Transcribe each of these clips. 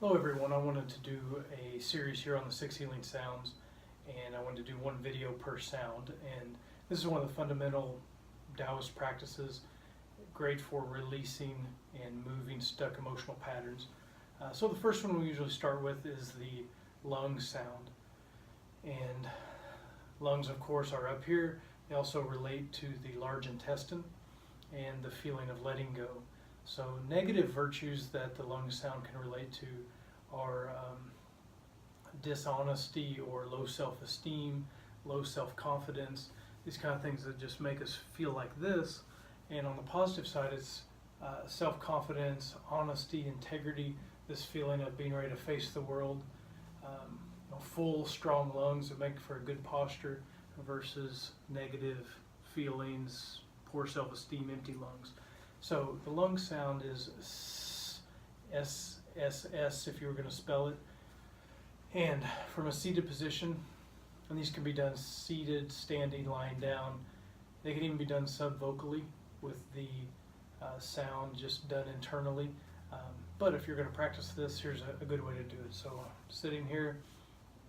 Hello everyone, I wanted to do a series here on the 6 healing sounds, and I wanted to do one video per sound. And this is one of the fundamental Taoist practices, great for releasing and moving stuck emotional patterns. So the first one we usually start with is the lung sound. And lungs, of course, are up here. They also relate to the large intestine and the feeling of letting go. So negative virtues that the lung sound can relate to are dishonesty or low self-esteem, low self-confidence, these kind of things that just make us feel like this. And on the positive side, it's self-confidence, honesty, integrity, this feeling of being ready to face the world, full, strong lungs that make for a good posture versus negative feelings, poor self-esteem, empty lungs. So the lung sound is Sssss if you were going to spell it. And from a seated position, and these can be done seated, standing, lying down. They can even be done subvocally with the sound just done internally. But if you're going to practice this, here's a good way to do it. So sitting here,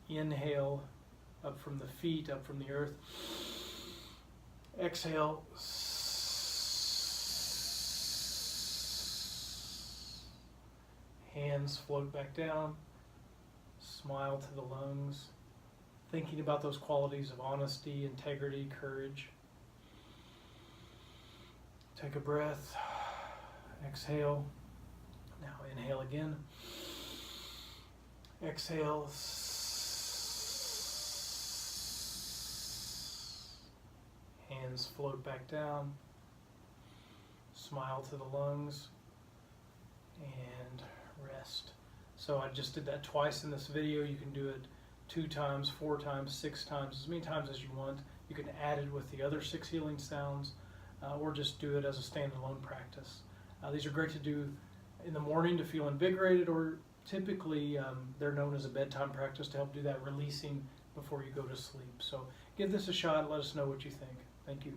inhale up from the feet, up from the earth. Exhale. Hands float back down. Smile to the lungs. Thinking about those qualities of honesty, integrity, courage. Take a breath. Exhale. Now inhale again. Exhale. Hands float back down. Smile to the lungs. And rest. So I just did that twice in this video. You can do it 2 times, 4 times, 6 times, as many times as you want. You can add it with the other 6 healing sounds, or just do it as a standalone practice. These are great to do in the morning to feel invigorated, or typically they're known as a bedtime practice to help do that releasing before you go to sleep. So give this a shot. Let us know what you think. Thank you.